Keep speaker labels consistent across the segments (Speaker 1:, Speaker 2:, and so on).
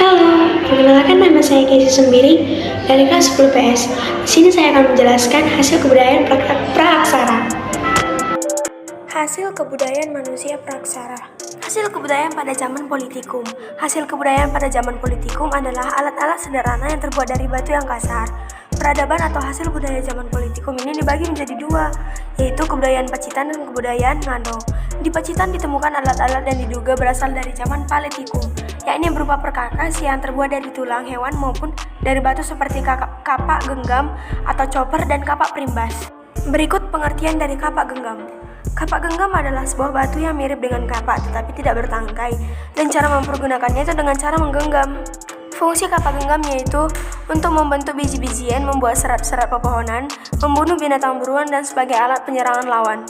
Speaker 1: Halo, perkenalkan nama saya Casey Sembiri dari kelas 10 PS. Di sini saya akan menjelaskan hasil kebudayaan praaksara. Hasil kebudayaan manusia praaksara. Hasil kebudayaan pada zaman politikum. Hasil kebudayaan pada zaman politikum adalah alat-alat sederhana yang terbuat dari batu yang kasar. Peradaban atau hasil budaya zaman politikum ini dibagi menjadi dua, yaitu kebudayaan Pacitan dan kebudayaan Ngando. Di Pacitan ditemukan alat-alat yang diduga berasal dari zaman Paleolitikum, yakni berupa perkakas yang terbuat dari tulang hewan maupun dari batu seperti kapak genggam atau chopper dan kapak primbas. Berikut pengertian dari kapak genggam. Kapak genggam adalah sebuah batu yang mirip dengan kapak tetapi tidak bertangkai, dan cara mempergunakannya itu dengan cara menggenggam. Fungsi kapak genggam yaitu untuk membentuk biji-bijian, membuat serat-serat pepohonan, membunuh binatang buruan, dan sebagai alat penyerangan lawan.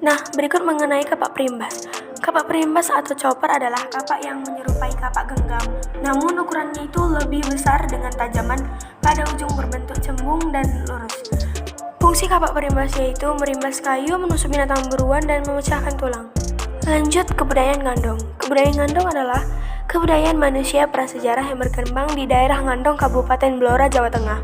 Speaker 1: Nah, berikut mengenai kapak primbas. Kapak primbas atau chopper adalah kapak yang menyerupai kapak genggam, namun ukurannya itu lebih besar dengan tajaman pada ujung berbentuk cembung dan lurus. Fungsi kapak primbas yaitu merimbas kayu, menusuk binatang buruan, dan memecahkan tulang. Lanjut, kebudayaan Ngandong. Kebudayaan Ngandong adalah kebudayaan manusia prasejarah yang berkembang di daerah Ngandong, Kabupaten Blora, Jawa Tengah.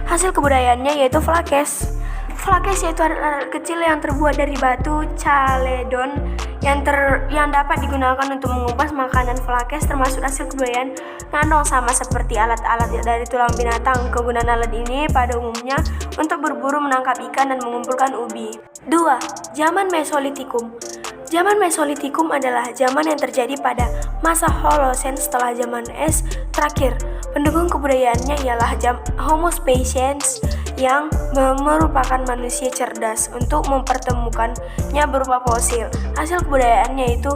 Speaker 1: Hasil kebudayaannya yaitu flakes. Flakes yaitu alat kecil yang terbuat dari batu caledon yang dapat digunakan untuk mengupas makanan. Flakes termasuk hasil kebudayaan Ngandong, sama seperti alat-alat dari tulang binatang. Kegunaan alat ini pada umumnya untuk berburu, menangkap ikan, dan mengumpulkan ubi. 2. Zaman Mesolitikum. Zaman Mesolitikum adalah zaman yang terjadi pada masa Holosen setelah zaman es terakhir. Pendukung kebudayaannya ialah Homo sapiens yang merupakan manusia cerdas untuk mempertemukannya berupa fosil. Hasil kebudayaannya yaitu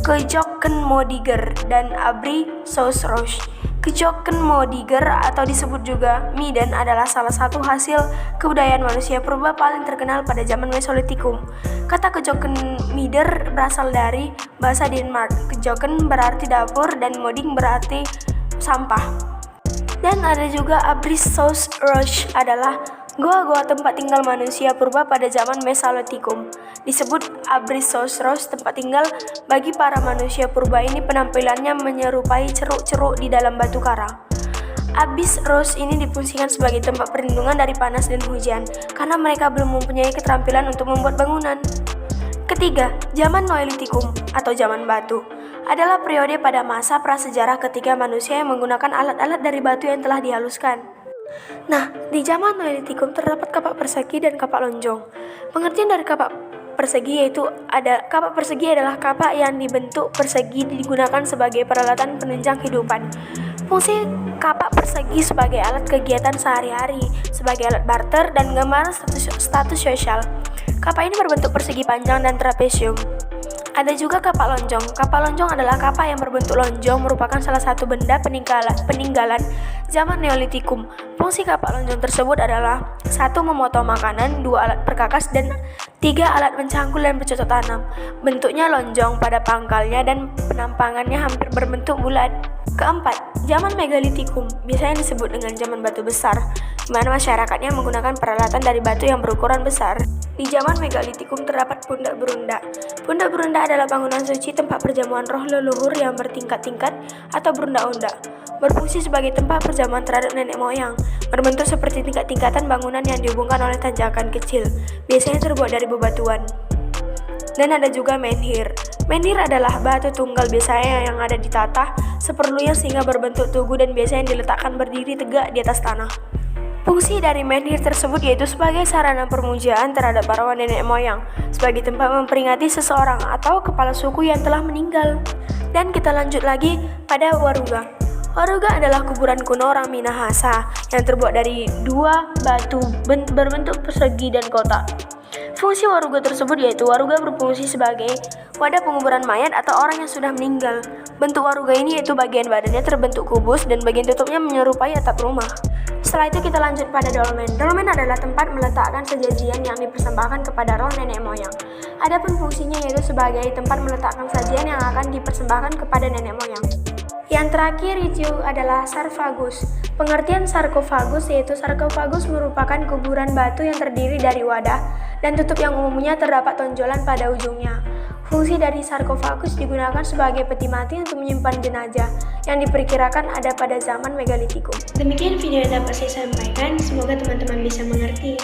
Speaker 1: Kejokkenmodiger dan Abrikosaurus. Kejokkenmodiger atau disebut juga Miden adalah salah satu hasil kebudayaan manusia purba paling terkenal pada zaman Mesolitikum. Kata Kejokkenmider berasal dari bahasa Denmark. Kejokken berarti dapur dan moding berarti sampah. Dan ada juga Abrikosaurus adalah goa-goa tempat tinggal manusia purba pada zaman Mesolitikum. Disebut Abrikosaurus tempat tinggal bagi para manusia purba ini penampilannya menyerupai ceruk-ceruk di dalam batu karang. Abrikosaurus ini difungsikan sebagai tempat perlindungan dari panas dan hujan karena mereka belum mempunyai keterampilan untuk membuat bangunan. Ketiga, zaman Neolitikum atau zaman batu adalah periode pada masa prasejarah ketika manusia yang menggunakan alat-alat dari batu yang telah dihaluskan. Nah, di zaman Neolitikum terdapat kapak persegi dan kapak lonjong. Pengertian dari kapak persegi yaitu kapak persegi adalah kapak yang dibentuk persegi digunakan sebagai peralatan penunjang kehidupan. Fungsi kapak persegi sebagai alat kegiatan sehari-hari, sebagai alat barter dan gambaran status sosial. Kapak ini berbentuk persegi panjang dan trapesium. Ada juga kapak lonjong. Kapak lonjong adalah kapak yang berbentuk lonjong, merupakan salah satu benda peninggalan zaman Neolitikum. Fungsi kapak lonjong tersebut adalah 1. Memotong makanan, 2. Alat perkakas, dan 3. Alat mencangkul dan bercocok tanam. Bentuknya lonjong pada pangkalnya dan penampangannya hampir berbentuk bulat. Keempat, zaman Megalitikum, biasanya disebut dengan zaman batu besar, di mana masyarakatnya menggunakan peralatan dari batu yang berukuran besar. Di zaman Megalitikum terdapat pundak berunda. Pundak berunda adalah bangunan suci tempat perjamuan roh leluhur yang bertingkat-tingkat atau berunda-unda. Berfungsi sebagai tempat perjamuan terhadap nenek moyang, berbentuk seperti tingkat-tingkatan bangunan yang dihubungkan oleh tanjakan kecil, biasanya terbuat dari bebatuan. Dan ada juga menhir. Menhir adalah batu tunggal biasanya yang ada ditata seperlunya sehingga berbentuk tugu dan biasanya diletakkan berdiri tegak di atas tanah. Fungsi dari menhir tersebut yaitu sebagai sarana permujaan terhadap para nenek moyang, sebagai tempat memperingati seseorang atau kepala suku yang telah meninggal. Dan kita lanjut lagi pada Waruga. Waruga adalah kuburan kuno orang Minahasa yang terbuat dari 2 batu berbentuk persegi dan kotak. Fungsi waruga tersebut yaitu waruga berfungsi sebagai wadah penguburan mayat atau orang yang sudah meninggal. Bentuk waruga ini yaitu bagian badannya terbentuk kubus dan bagian tutupnya menyerupai atap rumah. Setelah itu kita lanjut pada dolmen. Dolmen adalah tempat meletakkan sesajian yang dipersembahkan kepada roh nenek moyang. Adapun fungsinya yaitu sebagai tempat meletakkan sajian yang akan dipersembahkan kepada nenek moyang. Yang terakhir itu adalah sarkofagus. Pengertian sarkofagus yaitu sarkofagus merupakan kuburan batu yang terdiri dari wadah dan tutup yang umumnya terdapat tonjolan pada ujungnya. Fungsi dari sarkofagus digunakan sebagai peti mati untuk menyimpan jenazah yang diperkirakan ada pada zaman megalitikum. Demikian video yang dapat saya sampaikan, semoga teman-teman bisa mengerti.